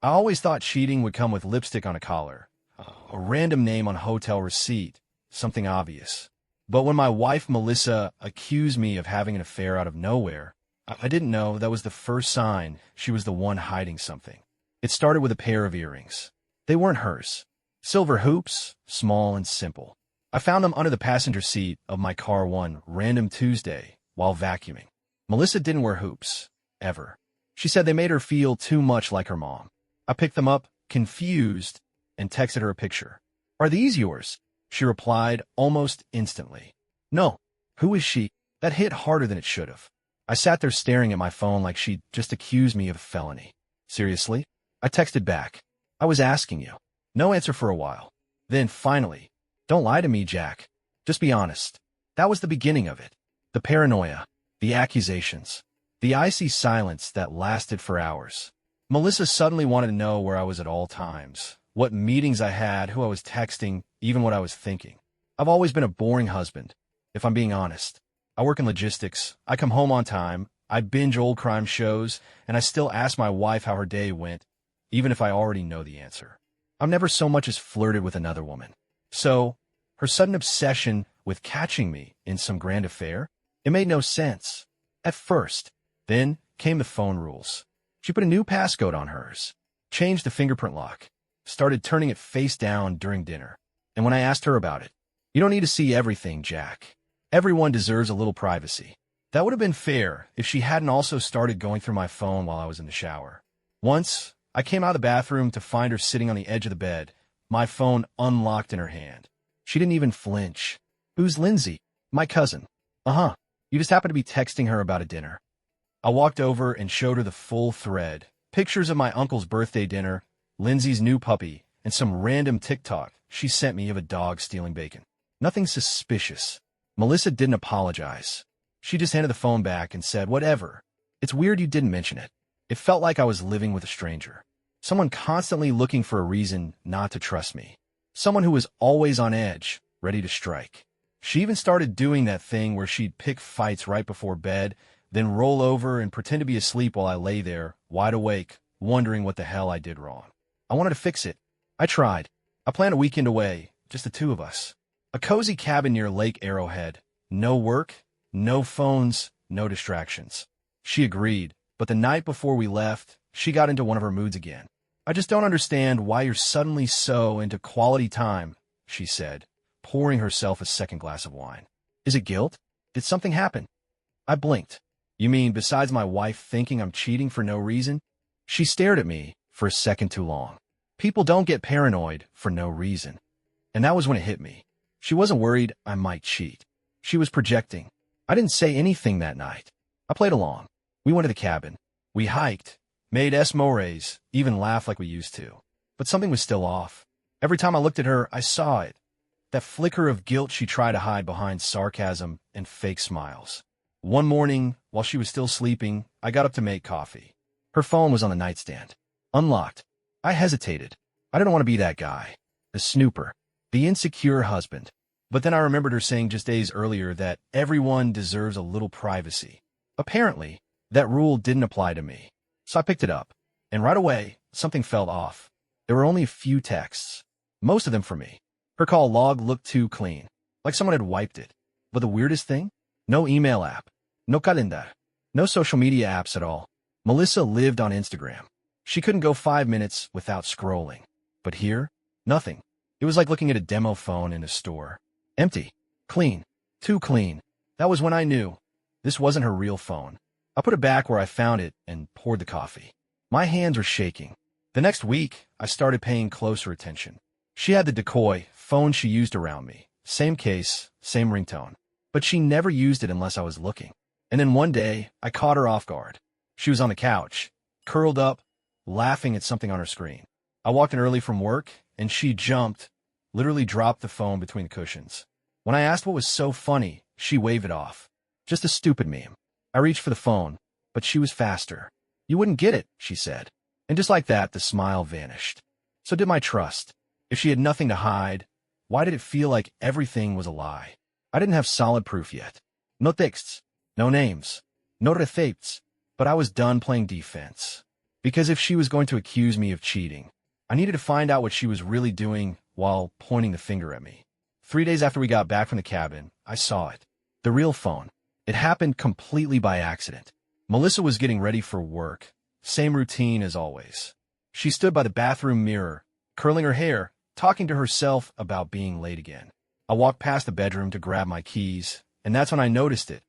I always thought cheating would come with lipstick on a collar, a random name on a hotel receipt, something obvious. But when my wife Melissa accused me of having an affair out of nowhere, I didn't know that was the first sign she was the one hiding something. It started with a pair of earrings. They weren't hers. Silver hoops, small and simple. I found them under the passenger seat of my car one random Tuesday while vacuuming. Melissa didn't wear hoops, ever. She said they made her feel too much like her mom. I picked them up, confused, and texted her a picture. "Are these yours?" She replied almost instantly. "No. Who is she?" That hit harder than it should have. I sat there staring at my phone like she'd just accused me of a felony. "Seriously?" I texted back. "I was asking you." No answer for a while. Then, finally, "Don't lie to me, Jack. Just be honest." That was the beginning of it. The paranoia, the accusations, the icy silence that lasted for hours. Melissa suddenly wanted to know where I was at all times, what meetings I had, who I was texting, even what I was thinking. I've always been a boring husband, if I'm being honest. I work in logistics, I come home on time, I binge old crime shows, and I still ask my wife how her day went, even if I already know the answer. I've never so much as flirted with another woman. So, her sudden obsession with catching me in some grand affair, it made no sense. At first. Then came the phone rules. She put a new passcode on hers, changed the fingerprint lock, started turning it face down during dinner. And when I asked her about it, "You don't need to see everything, Jack. Everyone deserves a little privacy." That would have been fair if she hadn't also started going through my phone while I was in the shower. Once, I came out of the bathroom to find her sitting on the edge of the bed, my phone unlocked in her hand. She didn't even flinch. "Who's Lindsay?" "My cousin." "Uh-huh. You just happened to be texting her about a dinner." I walked over and showed her the full thread. Pictures of my uncle's birthday dinner, Lindsay's new puppy, and some random TikTok she sent me of a dog stealing bacon. Nothing suspicious. Melissa didn't apologize. She just handed the phone back and said, "Whatever. It's weird you didn't mention it." It felt like I was living with a stranger. Someone constantly looking for a reason not to trust me. Someone who was always on edge, ready to strike. She even started doing that thing where she'd pick fights right before bed, then roll over and pretend to be asleep while I lay there, wide awake, wondering what the hell I did wrong. I wanted to fix it. I tried. I planned a weekend away, just the two of us. A cozy cabin near Lake Arrowhead. No work, no phones, no distractions. She agreed, but the night before we left, she got into one of her moods again. "I just don't understand why you're suddenly so into quality time," she said, pouring herself a second glass of wine. "Is it guilt? Did something happen?" I blinked. "You mean besides my wife thinking I'm cheating for no reason?" She stared at me for a second too long. People don't get paranoid for no reason. And that was when it hit me. She wasn't worried I might cheat. She was projecting. I didn't say anything that night. I played along. We went to the cabin. We hiked, made s'mores, even laughed like we used to. But something was still off. Every time I looked at her, I saw it. That flicker of guilt she tried to hide behind sarcasm and fake smiles. One morning, while she was still sleeping, I got up to make coffee. Her phone was on the nightstand, unlocked. I hesitated. I didn't want to be that guy, the snooper, the insecure husband. But then I remembered her saying just days earlier that everyone deserves a little privacy. Apparently, that rule didn't apply to me. So I picked it up, and right away, something felt off. There were only a few texts, most of them for me. Her call log looked too clean, like someone had wiped it. But the weirdest thing? No email app, no calendar, no social media apps at all. Melissa lived on Instagram. She couldn't go 5 minutes without scrolling. But here, nothing. It was like looking at a demo phone in a store. Empty. Clean. Too clean. That was when I knew. This wasn't her real phone. I put it back where I found it and poured the coffee. My hands were shaking. The next week, I started paying closer attention. She had the decoy phone she used around me. Same case, same ringtone. But she never used it unless I was looking. And then one day, I caught her off guard. She was on the couch, curled up, laughing at something on her screen. I walked in early from work, and she jumped, literally dropped the phone between the cushions. When I asked what was so funny, she waved it off. Just a stupid meme. I reached for the phone, but she was faster. "You wouldn't get it," she said. And just like that, the smile vanished. So did my trust. If she had nothing to hide, why did it feel like everything was a lie? I didn't have solid proof yet. No texts, no names, no receipts, but I was done playing defense. Because if she was going to accuse me of cheating, I needed to find out what she was really doing while pointing the finger at me. 3 days after we got back from the cabin, I saw it. The real phone. It happened completely by accident. Melissa was getting ready for work. Same routine as always. She stood by the bathroom mirror, curling her hair, talking to herself about being late again. I walked past the bedroom to grab my keys, and that's when I noticed it.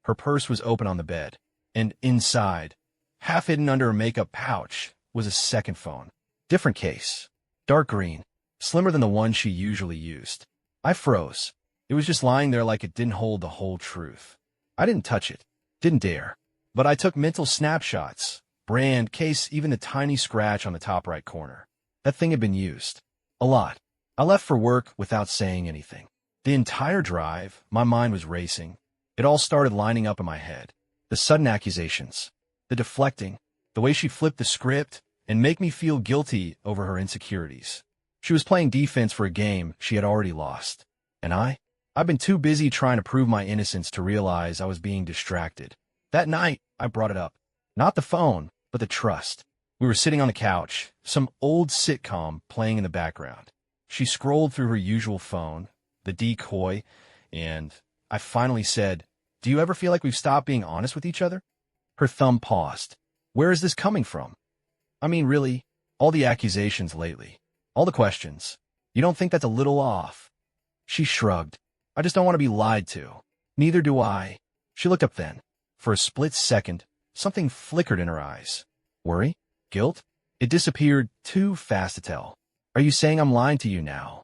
Her purse was open on the bed, and inside, half hidden under a makeup pouch, was a second phone. Different case. Dark green, slimmer than the one she usually used. I froze. It was just lying there like it didn't hold the whole truth. I didn't touch it. Didn't dare. But I took mental snapshots. Brand, case, even the tiny scratch on the top right corner. That thing had been used. A lot. I left for work without saying anything. The entire drive, my mind was racing. It all started lining up in my head. The sudden accusations. The deflecting. The way she flipped the script and make me feel guilty over her insecurities. She was playing defense for a game she had already lost. And I've been too busy trying to prove my innocence to realize I was being distracted. That night, I brought it up. Not the phone, but the trust. We were sitting on the couch, some old sitcom playing in the background. She scrolled through her usual phone, the decoy, and I finally said, "Do you ever feel like we've stopped being honest with each other?" Her thumb paused. "Where is this coming from?" "I mean, really, all the accusations lately. All the questions. You don't think that's a little off?" She shrugged. "I just don't want to be lied to." "Neither do I." She looked up then. For a split second, something flickered in her eyes. Worry? Guilt? It disappeared too fast to tell. "Are you saying I'm lying to you now?"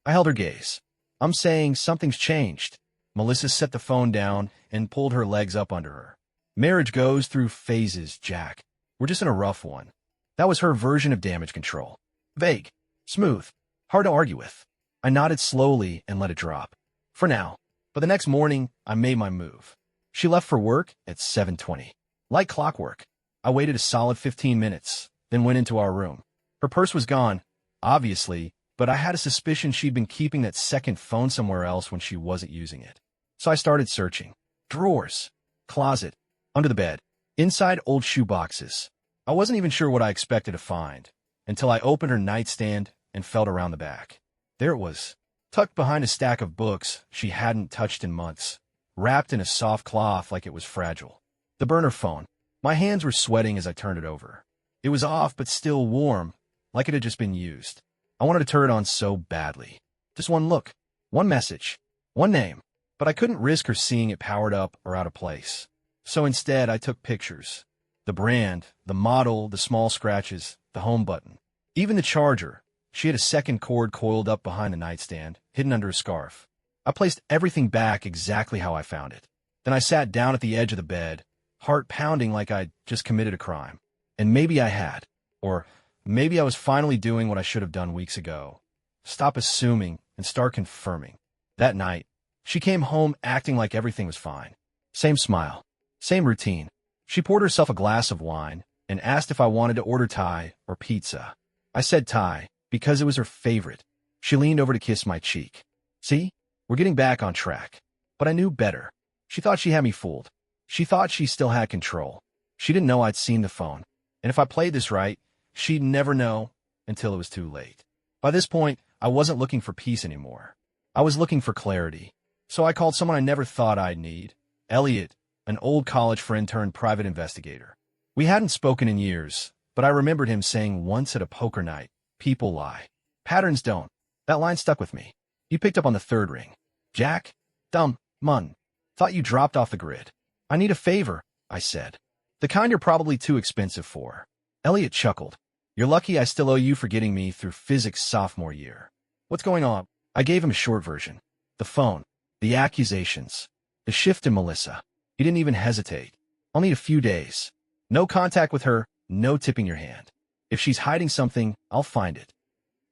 I held her gaze. "I'm saying something's changed." Melissa set the phone down and pulled her legs up under her. "Marriage goes through phases, Jack. We're just in a rough one." That was her version of damage control. Vague. Smooth. Hard to argue with. I nodded slowly and let it drop. For now. But the next morning, I made my move. She left for work at 7:20. Like clockwork. I waited a solid 15 minutes, then went into our room. Her purse was gone, obviously, but I had a suspicion she'd been keeping that second phone somewhere else when she wasn't using it. So I started searching. Drawers. Closet. Under the bed. Inside old shoe boxes. I wasn't even sure what I expected to find, until I opened her nightstand and felt around the back. There it was, tucked behind a stack of books she hadn't touched in months, wrapped in a soft cloth like it was fragile. The burner phone. My hands were sweating as I turned it over. It was off but still warm, like it had just been used. I wanted to turn it on so badly. Just one look, one message, one name, but I couldn't risk her seeing it powered up or out of place. So instead, I took pictures. The brand, the model, the small scratches, the home button. Even the charger. She had a second cord coiled up behind the nightstand, hidden under a scarf. I placed everything back exactly how I found it. Then I sat down at the edge of the bed, heart pounding like I'd just committed a crime. And maybe I had. Or maybe I was finally doing what I should have done weeks ago. Stop assuming and start confirming. That night, she came home acting like everything was fine. Same smile. Same routine. She poured herself a glass of wine and asked if I wanted to order Thai or pizza. I said Thai because it was her favorite. She leaned over to kiss my cheek. See? We're getting back on track. But I knew better. She thought she had me fooled. She thought she still had control. She didn't know I'd seen the phone. And if I played this right, she'd never know until it was too late. By this point, I wasn't looking for peace anymore. I was looking for clarity. So I called someone I never thought I'd need. Elliot, an old college friend turned private investigator. We hadn't spoken in years, but I remembered him saying once at a poker night, "People lie. Patterns don't." That line stuck with me. He picked up on the third ring. "Jack? Dumb, mun. Thought you dropped off the grid." "I need a favor," I said. "The kind you're probably too expensive for." Elliot chuckled. "You're lucky I still owe you for getting me through physics sophomore year." "What's going on?" I gave him a short version. The phone. The accusations. The shift in Melissa. He didn't even hesitate. "I'll need a few days. No contact with her, no tipping your hand. If she's hiding something, I'll find it."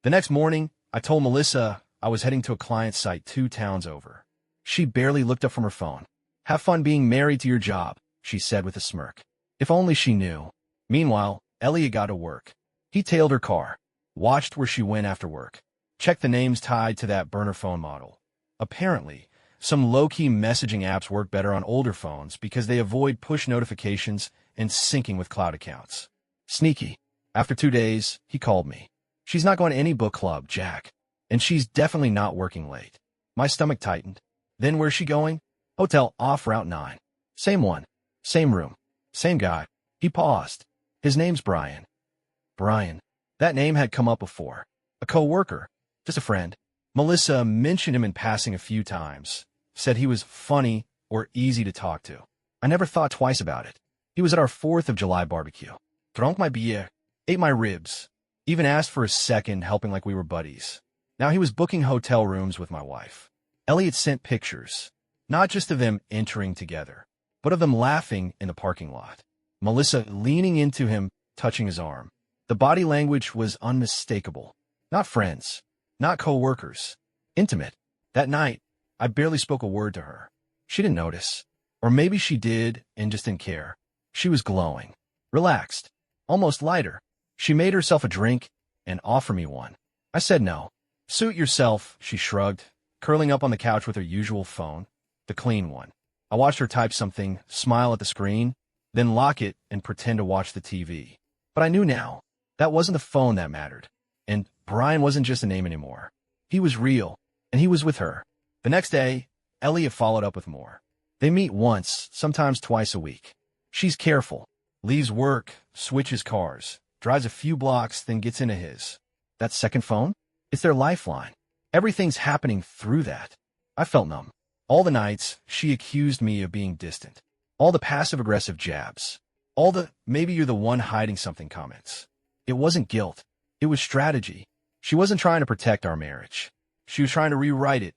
The next morning, I told Melissa I was heading to a client site 2 towns over. She barely looked up from her phone. "Have fun being married to your job," she said with a smirk. If only she knew. Meanwhile, Elliot got to work. He tailed her car, watched where she went after work, checked the names tied to that burner phone model. Apparently, some low-key messaging apps work better on older phones because they avoid push notifications and syncing with cloud accounts. Sneaky. After 2 days, he called me. She's not going to any book club, Jack. And she's definitely not working late. My stomach tightened. Then where's she going? Hotel off Route 9. Same one. Same room. Same guy. He paused. His name's Brian. Brian. That name had come up before. A co-worker. Just a friend. Melissa mentioned him in passing a few times. Said he was funny or easy to talk to. I never thought twice about it. He was at our 4th of July barbecue. Drank my beer. Ate my ribs. Even asked for a second, helping like we were buddies. Now he was booking hotel rooms with my wife. Elliot sent pictures. Not just of them entering together, but of them laughing in the parking lot. Melissa leaning into him, touching his arm. The body language was unmistakable. Not friends. Not co-workers. Intimate. That night, I barely spoke a word to her. She didn't notice. Or maybe she did and just didn't care. She was glowing. Relaxed. Almost lighter. She made herself a drink and offered me one. I said no. Suit yourself, she shrugged, curling up on the couch with her usual phone, the clean one. I watched her type something, smile at the screen, then lock it and pretend to watch the TV. But I knew now, that wasn't the phone that mattered. And Brian wasn't just a name anymore. He was real, and he was with her. The next day, Elliot followed up with more. They meet once, sometimes twice a week. She's careful, leaves work, switches cars, drives a few blocks, then gets into his. That second phone? It's their lifeline. Everything's happening through that. I felt numb. All the nights, she accused me of being distant. All the passive-aggressive jabs. All the, maybe you're the one hiding something comments. It wasn't guilt. It was strategy. She wasn't trying to protect our marriage. She was trying to rewrite it,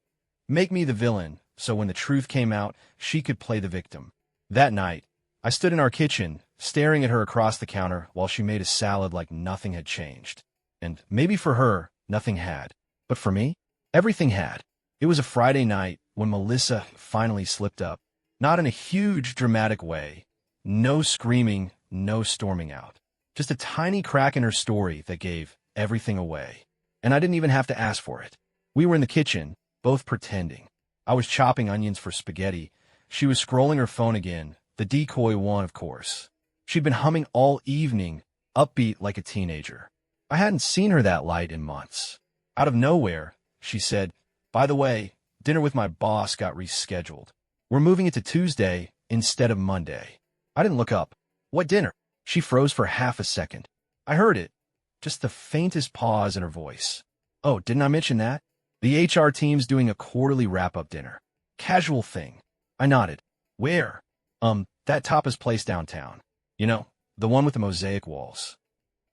make me the villain, so when the truth came out, she could play the victim. That night, I stood in our kitchen, staring at her across the counter while she made a salad like nothing had changed. And maybe for her, nothing had. But for me, everything had. It was a Friday night when Melissa finally slipped up. Not in a huge, dramatic way. No screaming, no storming out. Just a tiny crack in her story that gave everything away. And I didn't even have to ask for it. We were in the kitchen, both pretending. I was chopping onions for spaghetti. She was scrolling her phone again, the decoy one, of course. She'd been humming all evening, upbeat like a teenager. I hadn't seen her that light in months. Out of nowhere, she said, "By the way, dinner with my boss got rescheduled. We're moving it to Tuesday instead of Monday." I didn't look up. "What dinner?" She froze for half a second. I heard it. Just the faintest pause in her voice. "Oh, didn't I mention that? The HR team's doing a quarterly wrap-up dinner. Casual thing." I nodded. "Where?" That tapas place downtown. You know, the one with the mosaic walls."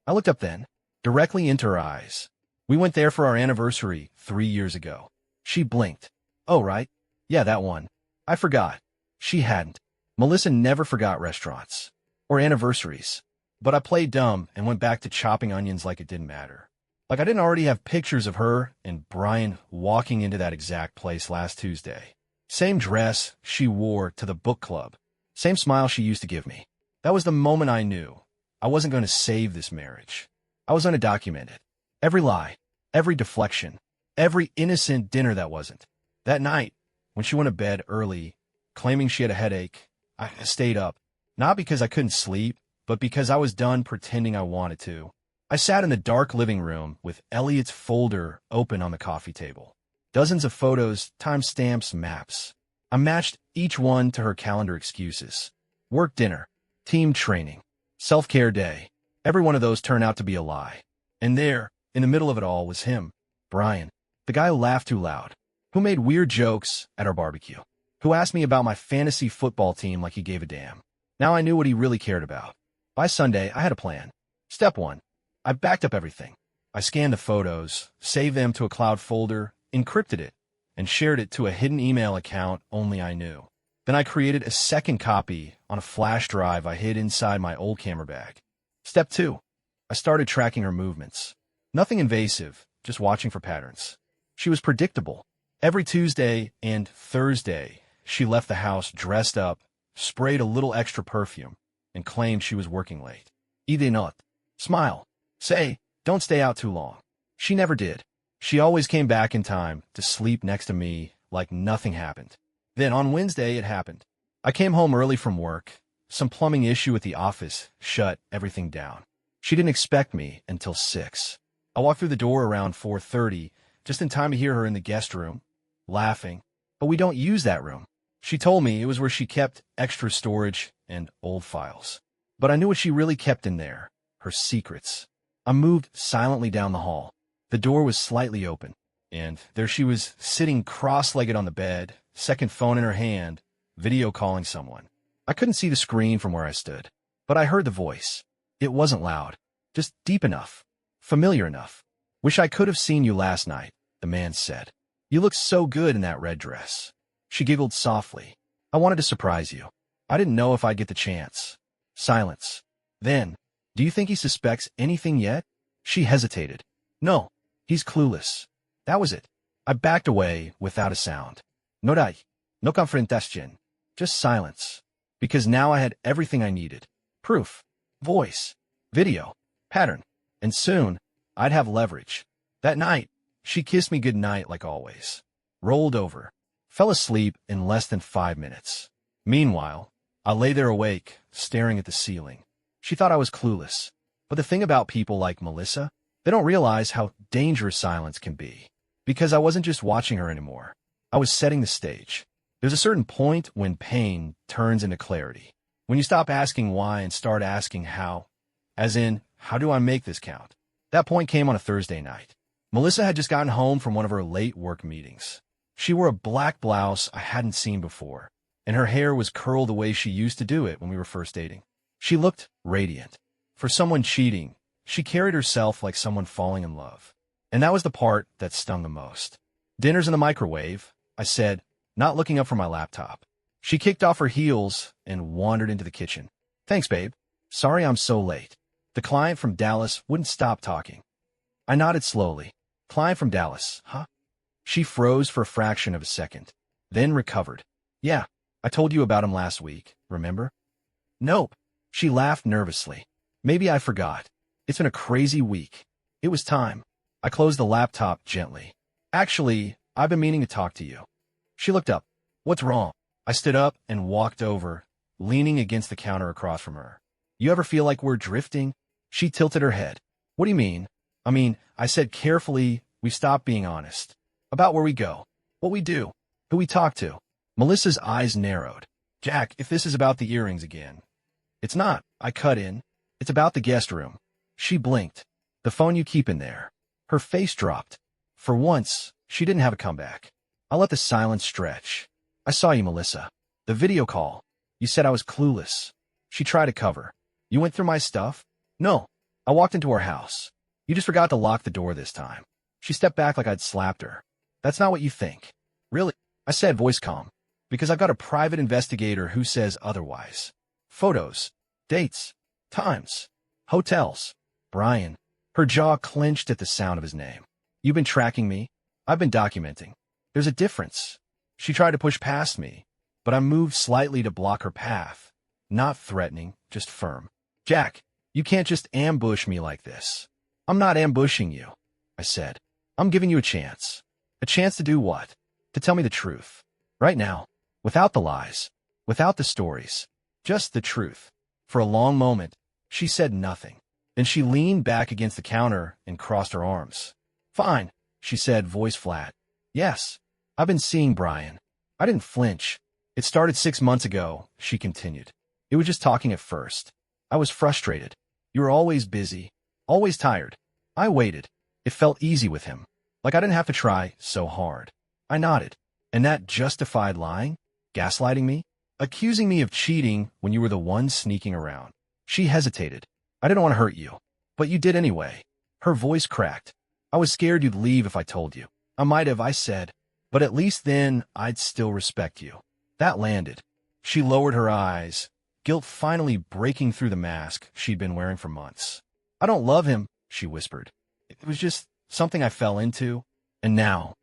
I looked up then, directly into her eyes. "We went there for our anniversary 3 years ago." She blinked. "Oh, right. Yeah, that one. I forgot." She hadn't. Melissa never forgot restaurants. Or anniversaries. But I played dumb and went back to chopping onions like it didn't matter. Like I didn't already have pictures of her and Brian walking into that exact place last Tuesday. Same dress she wore to the book club. Same smile she used to give me. That was the moment I knew. I wasn't going to save this marriage. I was going to document it. Every lie. Every deflection. Every innocent dinner that wasn't. That night, when she went to bed early, claiming she had a headache, I stayed up. Not because I couldn't sleep, but because I was done pretending I wanted to. I sat in the dark living room with Elliot's folder open on the coffee table. Dozens of photos, timestamps, maps. I matched each one to her calendar excuses. Work dinner, team training, self-care day. Every one of those turned out to be a lie. And there, in the middle of it all, was him, Brian, the guy who laughed too loud, who made weird jokes at our barbecue, who asked me about my fantasy football team like he gave a damn. Now I knew what he really cared about. By Sunday, I had a plan. Step 1. I backed up everything. I scanned the photos, saved them to a cloud folder, encrypted it, and shared it to a hidden email account only I knew. Then I created a second copy on a flash drive I hid inside my old camera bag. Step 2. I started tracking her movements. Nothing invasive, just watching for patterns. She was predictable. Every Tuesday and Thursday, she left the house dressed up, sprayed a little extra perfume, and claimed she was working late. Idée note. Smile. Say, don't stay out too long. She never did. She always came back in time to sleep next to me like nothing happened. Then on Wednesday, it happened. I came home early from work. Some plumbing issue at the office shut everything down. She didn't expect me until 6. I walked through the door around 4:30, just in time to hear her in the guest room, laughing. But we don't use that room. She told me it was where she kept extra storage and old files. But I knew what she really kept in there, her secrets. I moved silently down the hall. The door was slightly open, and there she was sitting cross-legged on the bed, second phone in her hand, video calling someone. I couldn't see the screen from where I stood, but I heard the voice. It wasn't loud, just deep enough, familiar enough. "Wish I could have seen you last night," the man said. "You looked so good in that red dress." She giggled softly. "I wanted to surprise you. I didn't know if I'd get the chance." Silence. Then, "Do you think he suspects anything yet?" She hesitated. "No, he's clueless." That was it. I backed away without a sound. No dai, no confrontación, just silence. Because now I had everything I needed. Proof, voice, video, pattern, and soon I'd have leverage. That night, she kissed me goodnight like always. Rolled over. Fell asleep in less than 5 minutes. Meanwhile, I lay there awake, staring at the ceiling. She thought I was clueless. But the thing about people like Melissa, they don't realize how dangerous silence can be. Because I wasn't just watching her anymore. I was setting the stage. There's a certain point when pain turns into clarity. When you stop asking why and start asking how. As in, how do I make this count? That point came on a Thursday night. Melissa had just gotten home from one of her late work meetings. She wore a black blouse I hadn't seen before, and her hair was curled the way she used to do it when we were first dating. She looked radiant. For someone cheating, she carried herself like someone falling in love. And that was the part that stung the most. "Dinner's in the microwave," I said, not looking up from my laptop. She kicked off her heels and wandered into the kitchen. "Thanks, babe. Sorry I'm so late." The client from Dallas wouldn't stop talking. I nodded slowly. "Client from Dallas, huh?" She froze for a fraction of a second, then recovered. "Yeah, I told you about him last week, remember?" "Nope." She laughed nervously. "Maybe I forgot. It's been a crazy week. It was time." I closed the laptop gently. "Actually, I've been meaning to talk to you." She looked up. "What's wrong?" I stood up and walked over, leaning against the counter across from her. "You ever feel like we're drifting?" She tilted her head. "What do you mean?" I said carefully, "We stopped being honest. About where we go, what we do, who we talk to." Melissa's eyes narrowed. "Jack, if this is about the earrings again." "It's not," I cut in. "It's about the guest room." She blinked. "The phone you keep in there." Her face dropped. For once, she didn't have a comeback. I let the silence stretch. "I saw you, Melissa. The video call. You said I was clueless." She tried to cover. "You went through my stuff?" "No. I walked into our house. You just forgot to lock the door this time." She stepped back like I'd slapped her. "That's not what you think." "Really?" I said, voice calm. "Because I've got a private investigator who says otherwise. Photos, dates, times, hotels. Brian." Her jaw clenched at the sound of his name. "You've been tracking me. I've been documenting. There's a difference." She tried to push past me, but I moved slightly to block her path. Not threatening, just firm. "Jack, you can't just ambush me like this." "I'm not ambushing you," I said. "I'm giving you a chance." "A chance to do what?" "To tell me the truth. Right now. Without the lies. Without the stories. Just the truth." For a long moment, she said nothing. Then she leaned back against the counter and crossed her arms. "Fine," she said, voice flat. "Yes, I've been seeing Brian." I didn't flinch. "It started 6 months ago," she continued. "It was just talking at first. I was frustrated. You were always busy, always tired. I waited. It felt easy with him. Like I didn't have to try so hard." I nodded. "And that justified lying? Gaslighting me? Accusing me of cheating when you were the one sneaking around?" She hesitated. "I didn't want to hurt you, but you did anyway." Her voice cracked. "I was scared you'd leave if I told you." "I might have," I said, "but at least then I'd still respect you." That landed. She lowered her eyes, guilt finally breaking through the mask she'd been wearing for months. "I don't love him," she whispered. "It was just something I fell into. And now?"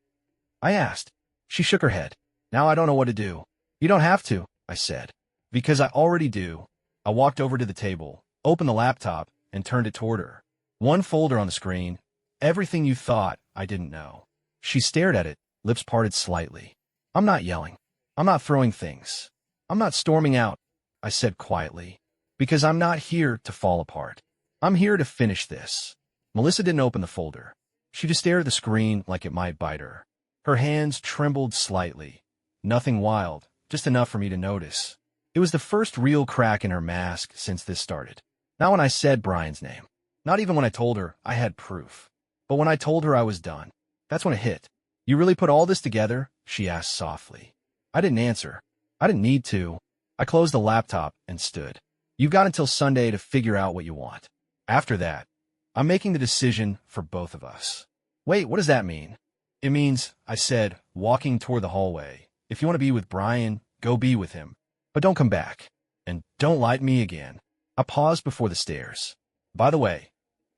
I asked. She shook her head. "Now I don't know what to do." "You don't have to," I said. "Because I already do." I walked over to the table, opened the laptop, and turned it toward her. One folder on the screen. Everything you thought I didn't know. She stared at it, lips parted slightly. "I'm not yelling. I'm not throwing things. I'm not storming out," I said quietly. "Because I'm not here to fall apart. I'm here to finish this. Melissa didn't open the folder. She just stared at the screen like it might bite her. Her hands trembled slightly. Nothing wild, just enough for me to notice. It was the first real crack in her mask since this started. Not when I said Brian's name. Not even when I told her I had proof. But when I told her I was done. That's when it hit. You really put all this together? She asked softly. I didn't answer. I didn't need to. I closed the laptop and stood. You've got until Sunday to figure out what you want. After that, I'm making the decision for both of us. Wait, what does that mean? It means, I said, walking toward the hallway. If you want to be with Brian, go be with him. But don't come back. And don't lie to me again. I paused before the stairs. By the way,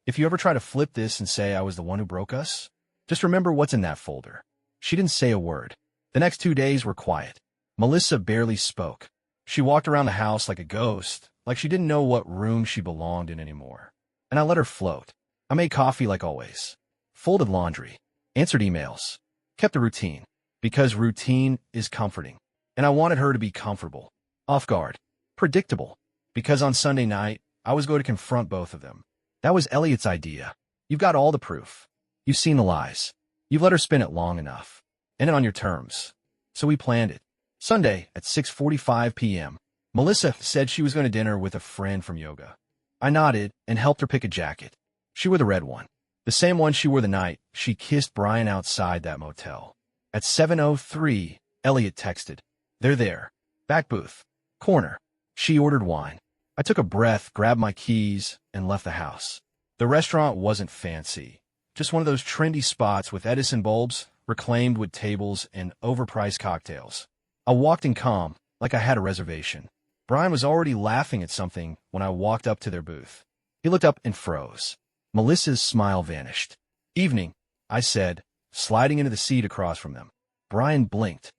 if you ever try to flip this and say I was the one who broke us, just remember what's in that folder. She didn't say a word. The next 2 days were quiet. Melissa barely spoke. She walked around the house like a ghost, like she didn't know what room she belonged in anymore. And I let her float. I made coffee like always. Folded laundry. Answered emails. Kept the routine. Because routine is comforting. And I wanted her to be comfortable. Off guard. Predictable. Because on Sunday night, I was going to confront both of them. That was Elliot's idea. You've got all the proof. You've seen the lies. You've let her spin it long enough. End it on your terms. So we planned it. Sunday at 6:45 p.m. Melissa said she was going to dinner with a friend from yoga. I nodded and helped her pick a jacket. She wore the red one. The same one she wore the night she kissed Brian outside that motel. At 7:03, Elliot texted. They're there. Back booth. Corner. She ordered wine. I took a breath, grabbed my keys, and left the house. The restaurant wasn't fancy. Just one of those trendy spots with Edison bulbs, reclaimed wood tables, and overpriced cocktails. I walked in calm, like I had a reservation. Brian was already laughing at something when I walked up to their booth. He looked up and froze. Melissa's smile vanished. Evening, I said, sliding into the seat across from them. Brian blinked.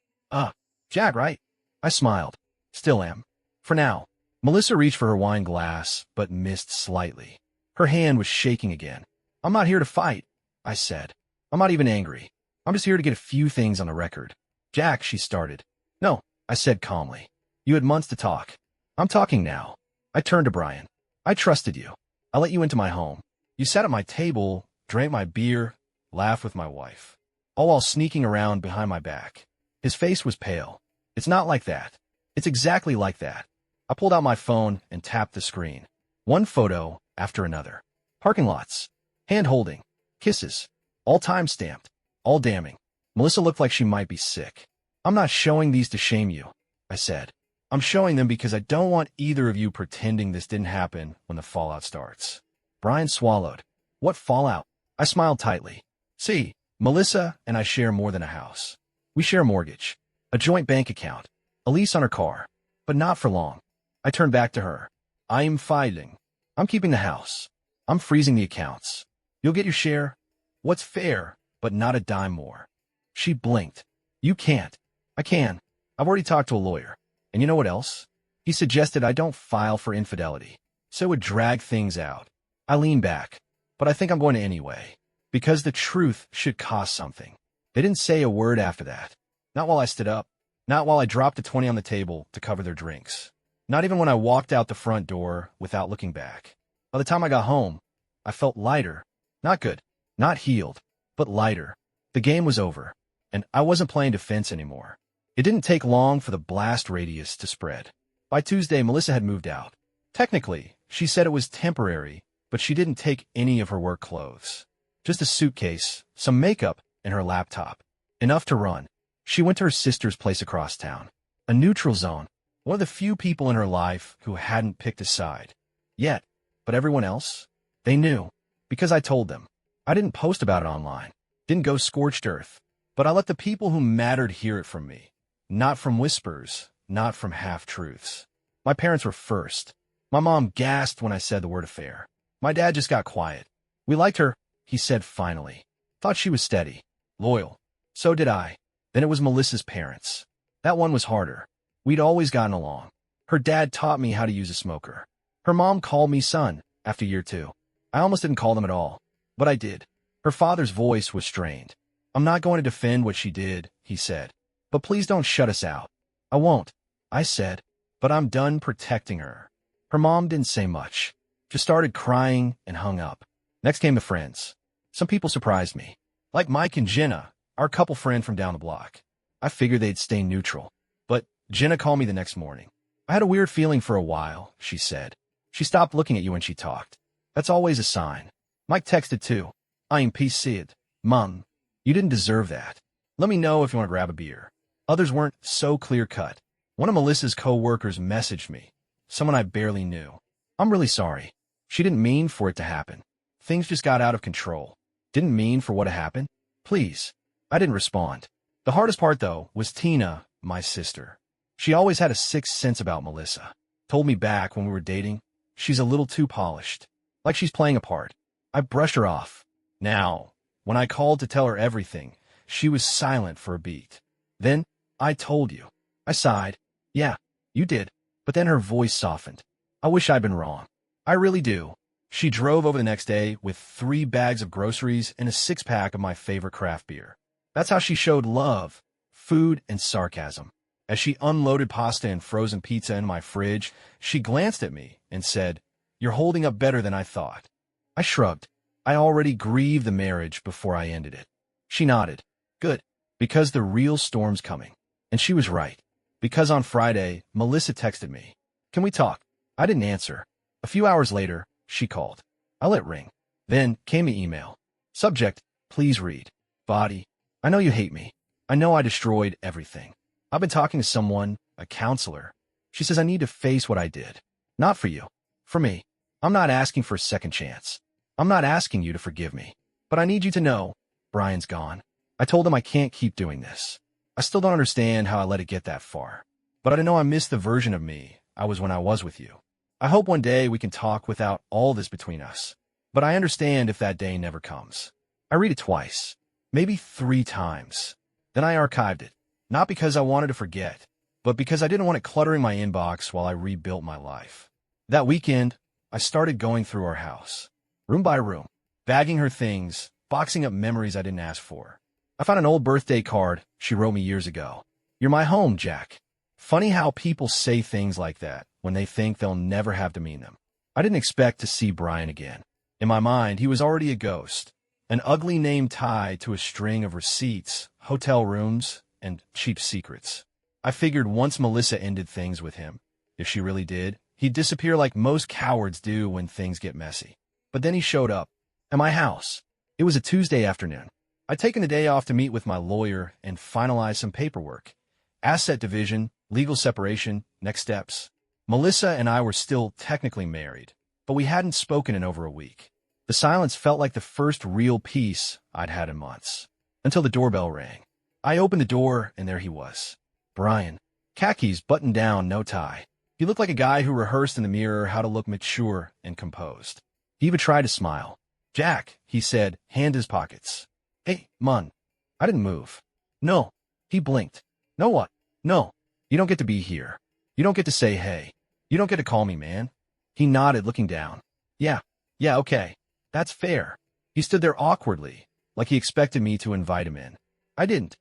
Jack, right? I smiled. Still am. For now. Melissa reached for her wine glass, but missed slightly. Her hand was shaking again. I'm not here to fight, I said. I'm not even angry. I'm just here to get a few things on the record. Jack, she started. No, I said calmly. You had months to talk. I'm talking now. I turned to Brian. I trusted you. I let you into my home. You sat at my table, drank my beer, laughed with my wife. All while sneaking around behind my back. His face was pale. It's not like that. It's exactly like that. I pulled out my phone and tapped the screen. One photo after another. Parking lots. Hand-holding. Kisses. All time-stamped. All damning. Melissa looked like she might be sick. I'm not showing these to shame you, I said. I'm showing them because I don't want either of you pretending this didn't happen when the fallout starts. Brian swallowed. What fallout? I smiled tightly. See, Melissa and I share more than a house. We share a mortgage, a joint bank account, a lease on her car, but not for long. I turned back to her. I'm fighting. I'm keeping the house. I'm freezing the accounts. You'll get your share. What's fair, but not a dime more. She blinked. You can't. I can. I've already talked to a lawyer. And you know what else? He suggested I don't file for infidelity, so it would drag things out. I leaned back, but I think I'm going to anyway, because the truth should cost something. They didn't say a word after that. Not while I stood up. Not while I dropped the 20 on the table to cover their drinks. Not even when I walked out the front door without looking back. By the time I got home, I felt lighter. Not good. Not healed, but lighter. The game was over, and I wasn't playing defense anymore. It didn't take long for the blast radius to spread. By Tuesday, Melissa had moved out. Technically, she said it was temporary, but she didn't take any of her work clothes. Just a suitcase, some makeup, and her laptop. Enough to run. She went to her sister's place across town. A neutral zone. One of the few people in her life who hadn't picked a side. Yet, but everyone else? They knew. Because I told them. I didn't post about it online. Didn't go scorched earth. But I let the people who mattered hear it from me. Not from whispers. Not from half-truths. My parents were first. My mom gasped when I said the word affair. My dad just got quiet. We liked her, he said finally. Thought she was steady. Loyal. So did I. Then it was Melissa's parents. That one was harder. We'd always gotten along. Her dad taught me how to use a smoker. Her mom called me son after year 2. I almost didn't call them at all, but I did. Her father's voice was strained. I'm not going to defend what she did, he said. But please don't shut us out. I won't, I said, but I'm done protecting her. Her mom didn't say much. Just started crying and hung up. Next came the friends. Some people surprised me. Like Mike and Jenna, our couple friend from down the block. I figured they'd stay neutral. But Jenna called me the next morning. I had a weird feeling for a while, she said. She stopped looking at you when she talked. That's always a sign. Mike texted too. I'm pissed. Mom, you didn't deserve that. Let me know if you want to grab a beer. Others weren't so clear-cut. One of Melissa's co-workers messaged me. Someone I barely knew. I'm really sorry. She didn't mean for it to happen. Things just got out of control. Didn't mean for what to happen. Please. I didn't respond. The hardest part, though, was Tina, my sister. She always had a sixth sense about Melissa. Told me back when we were dating, she's a little too polished. Like she's playing a part. I brushed her off. Now, when I called to tell her everything, she was silent for a beat. Then, I told you. I sighed. Yeah, you did. But then her voice softened. I wish I'd been wrong. I really do. She drove over the next day with 3 bags of groceries and a 6-pack of my favorite craft beer. That's how she showed love, food, and sarcasm. As she unloaded pasta and frozen pizza in my fridge, she glanced at me and said, "You're holding up better than I thought." I shrugged. I already grieved the marriage before I ended it. She nodded. Good, because the real storm's coming. And she was right. Because on Friday, Melissa texted me. Can we talk? I didn't answer. A few hours later, she called. I let ring. Then came the email. Subject, please read. Body, I know you hate me. I know I destroyed everything. I've been talking to someone, a counselor. She says I need to face what I did. Not for you. For me. I'm not asking for a second chance. I'm not asking you to forgive me. But I need you to know, Brian's gone. I told him I can't keep doing this. I still don't understand how I let it get that far. But I know I missed the version of me I was when I was with you. I hope one day we can talk without all this between us. But I understand if that day never comes. I read it twice. Maybe 3 times. Then I archived it. Not because I wanted to forget, but because I didn't want it cluttering my inbox while I rebuilt my life. That weekend, I started going through our house, room by room, bagging her things, boxing up memories I didn't ask for. I found an old birthday card she wrote me years ago. You're my home, Jack. Funny how people say things like that when they think they'll never have to mean them. I didn't expect to see Brian again. In my mind, he was already a ghost, an ugly name tied to a string of receipts, hotel rooms, and cheap secrets. I figured once Melissa ended things with him, if she really did, he'd disappear like most cowards do when things get messy. But then he showed up at my house. It was a Tuesday afternoon. I'd taken the day off to meet with my lawyer and finalize some paperwork. Asset division, legal separation, next steps. Melissa and I were still technically married, but we hadn't spoken in over a week. The silence felt like the first real peace I'd had in months. Until the doorbell rang. I opened the door, and there he was. Brian. Khakis, buttoned down, no tie. He looked like a guy who rehearsed in the mirror how to look mature and composed. He even tried to smile. Jack, he said, hand his pockets. Hey, Mun. I didn't move. No. He blinked. No what? No. You don't get to be here. You don't get to say hey. You don't get to call me man. He nodded, looking down. Yeah, okay. That's fair. He stood there awkwardly, like he expected me to invite him in. I didn't.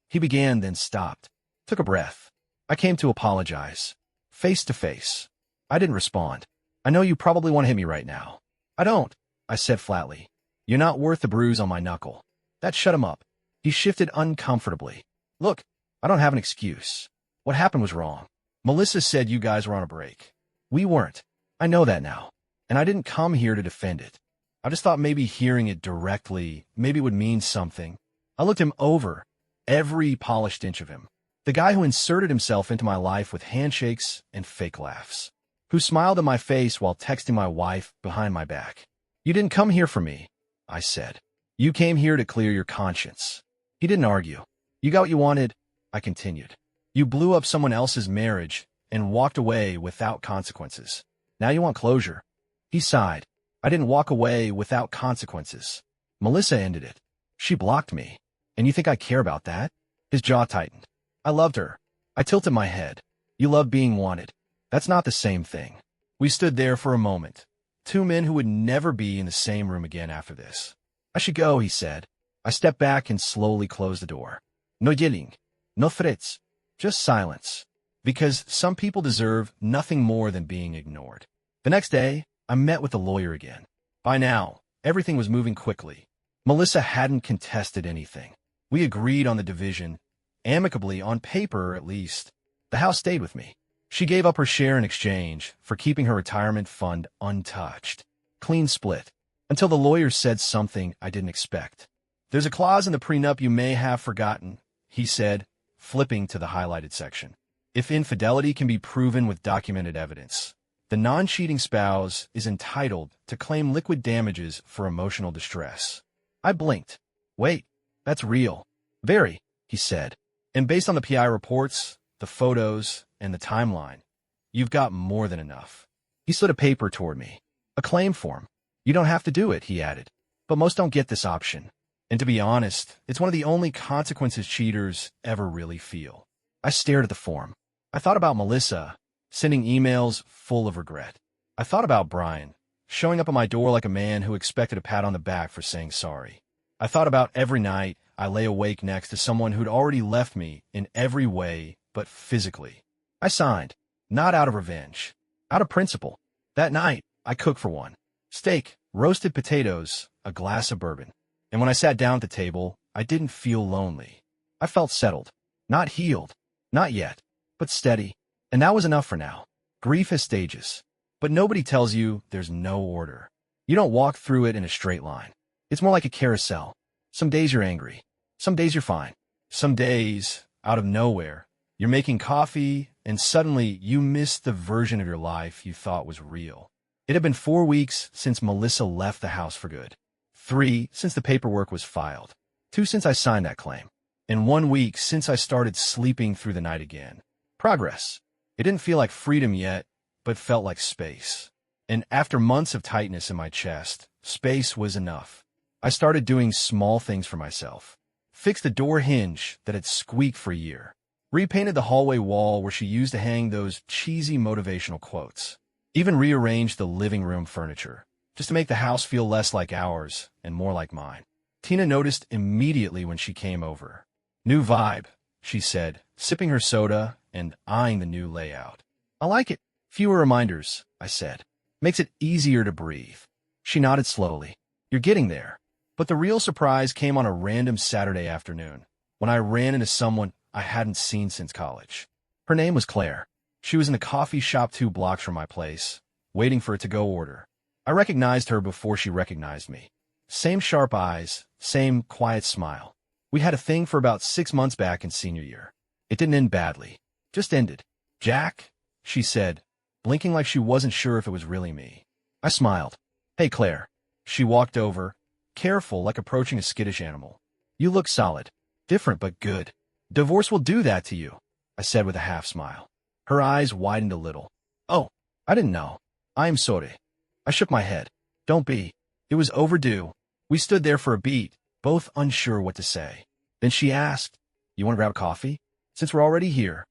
He began, then stopped. Took a breath. I came to apologize. Face to face. I didn't respond. I know you probably want to hit me right now. I don't, I said flatly. You're not worth the bruise on my knuckle. That shut him up. He shifted uncomfortably. Look, I don't have an excuse. What happened was wrong. Melissa said you guys were on a break. We weren't. I know that now. And I didn't come here to defend it. I just thought maybe hearing it directly, maybe would mean something. I looked him over, every polished inch of him. The guy who inserted himself into my life with handshakes and fake laughs. Who smiled in my face while texting my wife behind my back. You didn't come here for me, I said. You came here to clear your conscience. He didn't argue. You got what you wanted, I continued. You blew up someone else's marriage and walked away without consequences. Now you want closure. He sighed. I didn't walk away without consequences. Melissa ended it. She blocked me. And you think I care about that? His jaw tightened. I loved her. I tilted my head. You love being wanted. That's not the same thing. We stood there for a moment. 2 men who would never be in the same room again after this. I should go, he said. I stepped back and slowly closed the door. No yelling. No threats. Just silence. Because some people deserve nothing more than being ignored. The next day, I met with the lawyer again. By now, everything was moving quickly. Melissa hadn't contested anything. We agreed on the division, amicably on paper at least. The house stayed with me. She gave up her share in exchange for keeping her retirement fund untouched. Clean split. Until the lawyer said something I didn't expect. "There's a clause in the prenup you may have forgotten," he said, flipping to the highlighted section. "If infidelity can be proven with documented evidence, the non-cheating spouse is entitled to claim liquid damages for emotional distress." I blinked. "Wait, that's real." "Very," he said. "And based on the PI reports, the photos, and the timeline, you've got more than enough." He slid a paper toward me. "A claim form. You don't have to do it," he added. "But most don't get this option. And to be honest, it's one of the only consequences cheaters ever really feel." I stared at the form. I thought about Melissa, sending emails full of regret. I thought about Brian, showing up at my door like a man who expected a pat on the back for saying sorry. I thought about every night I lay awake next to someone who'd already left me in every way but physically. I signed, not out of revenge, out of principle. That night, I cooked for one. Steak, roasted potatoes, a glass of bourbon. And when I sat down at the table, I didn't feel lonely. I felt settled. Not healed. Not yet. But steady. And that was enough for now. Grief has stages. But nobody tells you there's no order. You don't walk through it in a straight line. It's more like a carousel. Some days you're angry. Some days you're fine. Some days, out of nowhere, you're making coffee, and suddenly you miss the version of your life you thought was real. It had been 4 weeks since Melissa left the house for good. 3 since the paperwork was filed. 2 since I signed that claim. And 1 week since I started sleeping through the night again. Progress. It didn't feel like freedom yet, but felt like space. And after months of tightness in my chest, space was enough. I started doing small things for myself. Fixed the door hinge that had squeaked for a year. Repainted the hallway wall where she used to hang those cheesy motivational quotes. Even rearranged the living room furniture, just to make the house feel less like ours and more like mine. Tina noticed immediately when she came over. "New vibe," she said, sipping her soda and eyeing the new layout. "I like it. Fewer reminders," I said. "Makes it easier to breathe." She nodded slowly. "You're getting there." But the real surprise came on a random Saturday afternoon, when I ran into someone I hadn't seen since college. Her name was Claire. She was in a coffee shop 2 blocks from my place, waiting for a to-go order. I recognized her before she recognized me. Same sharp eyes, same quiet smile. We had a thing for about 6 months back in senior year. It didn't end badly. Just ended. "Jack?" she said, blinking like she wasn't sure if it was really me. I smiled. "Hey, Claire." She walked over, careful like approaching a skittish animal. "You look solid. Different but good." "Divorce will do that to you," I said with a half smile. Her eyes widened a little. "Oh, I didn't know. I'm sorry." I shook my head. "Don't be. It was overdue." We stood there for a beat, both unsure what to say. Then she asked, "You want to grab coffee? Since we're already here."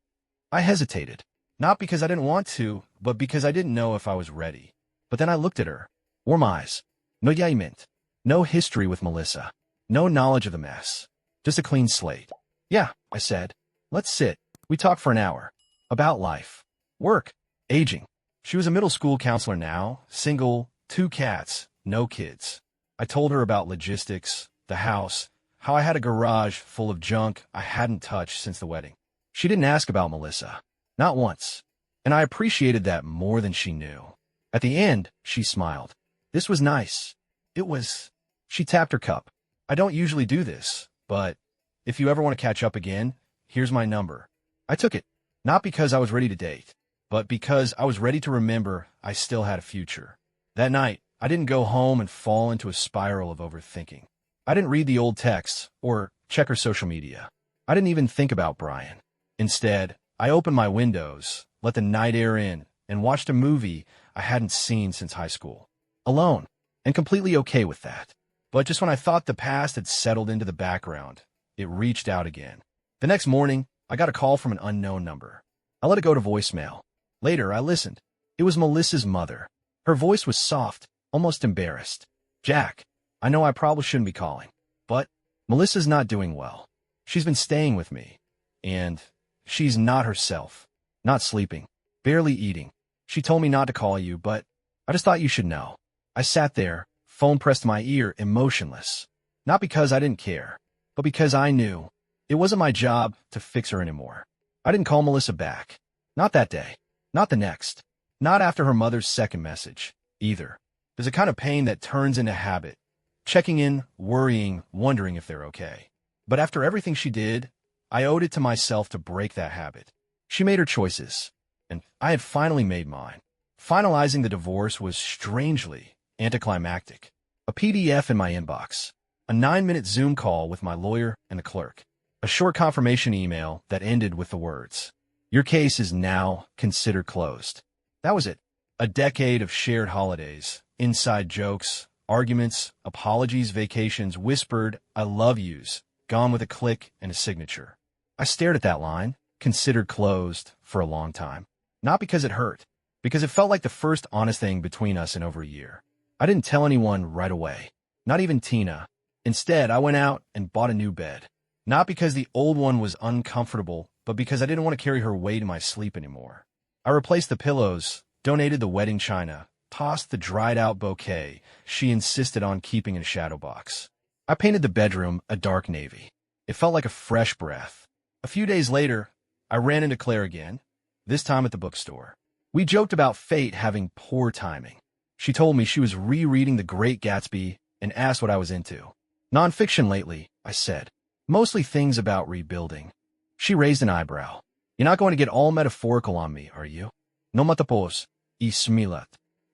I hesitated. Not because I didn't want to, but because I didn't know if I was ready. But then I looked at her. Warm eyes. No judgment. No history with Melissa. No knowledge of the mess. Just a clean slate. "Yeah," I said. "Let's sit." We talked for an hour. About life. Work. Aging. She was a middle school counselor now, single, 2 cats, no kids. I told her about logistics, the house, how I had a garage full of junk I hadn't touched since the wedding. She didn't ask about Melissa. Not once. And I appreciated that more than she knew. At the end, she smiled. This was nice. It was... She tapped her cup. "I don't usually do this, but if you ever want to catch up again, here's my number." I took it. Not because I was ready to date, but because I was ready to remember I still had a future. That night, I didn't go home and fall into a spiral of overthinking. I didn't read the old texts or check her social media. I didn't even think about Brian. Instead, I opened my windows, let the night air in, and watched a movie I hadn't seen since high school. Alone, and completely okay with that. But just when I thought the past had settled into the background, it reached out again. The next morning, I got a call from an unknown number. I let it go to voicemail. Later, I listened. It was Melissa's mother. Her voice was soft, almost embarrassed. "Jack, I know I probably shouldn't be calling, but Melissa's not doing well. She's been staying with me, and she's not herself. Not sleeping, barely eating. She told me not to call you, but I just thought you should know. I sat there, phone pressed to my ear, emotionless. Not because I didn't care, but because I knew it wasn't my job to fix her anymore. I didn't call Melissa back. Not that day. Not the next. Not after her mother's second message, either. There's a kind of pain that turns into habit. Checking in, worrying, wondering if they're okay. But after everything she did, I owed it to myself to break that habit. She made her choices, and I had finally made mine. Finalizing the divorce was strangely anticlimactic. A PDF in my inbox. A 9-minute Zoom call with my lawyer and the clerk. A short confirmation email that ended with the words, "Your case is now considered closed." That was it. A decade of shared holidays, inside jokes, arguments, apologies, vacations, whispered "I love yous," gone with a click and a signature. I stared at that line, considered closed, for a long time. Not because it hurt, because it felt like the first honest thing between us in over a year. I didn't tell anyone right away, not even Tina. Instead, I went out and bought a new bed. Not because the old one was uncomfortable, but because I didn't want to carry her weight in my sleep anymore. I replaced the pillows, donated the wedding china, tossed the dried-out bouquet she insisted on keeping in a shadow box. I painted the bedroom a dark navy. It felt like a fresh breath. A few days later, I ran into Claire again, this time at the bookstore. We joked about fate having poor timing. She told me she was rereading The Great Gatsby and asked what I was into. Nonfiction lately, I said. Mostly things about rebuilding. She raised an eyebrow. You're not going to get all metaphorical on me, are you? No matapos, y smilat.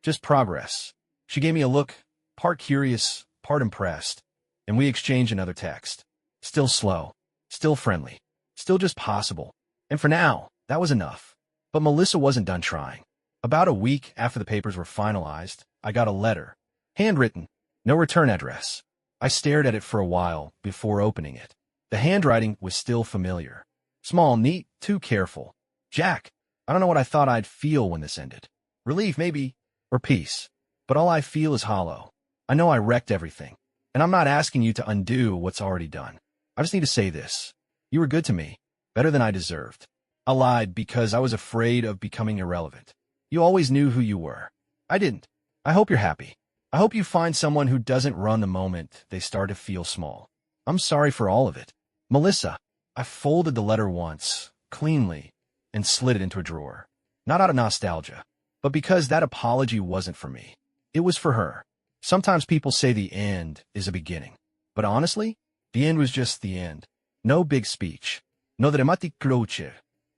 Just progress. She gave me a look, part curious, part impressed, and we exchanged another text. Still slow, still friendly, still just possible. And for now, that was enough. But Melissa wasn't done trying. About a week after the papers were finalized, I got a letter. Handwritten, no return address. I stared at it for a while before opening it. The handwriting was still familiar. Small, neat, too careful. Jack, I don't know what I thought I'd feel when this ended. Relief, maybe, or peace. But all I feel is hollow. I know I wrecked everything, and I'm not asking you to undo what's already done. I just need to say this. You were good to me, better than I deserved. I lied because I was afraid of becoming irrelevant. You always knew who you were. I didn't. I hope you're happy. I hope you find someone who doesn't run the moment they start to feel small. I'm sorry for all of it. Melissa. I folded the letter once, cleanly, and slid it into a drawer. Not out of nostalgia, but because that apology wasn't for me. It was for her. Sometimes people say the end is a beginning. But honestly, the end was just the end. No big speech. No dramati croce.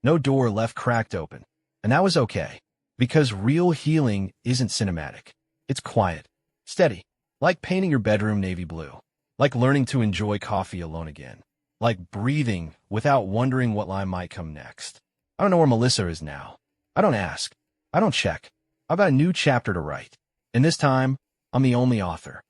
No door left cracked open. And that was okay. Because real healing isn't cinematic. It's quiet. Steady. Like painting your bedroom navy blue. Like learning to enjoy coffee alone again. Like breathing without wondering what line might come next. I don't know where Melissa is now. I don't ask. I don't check. I've got a new chapter to write. And this time, I'm the only author.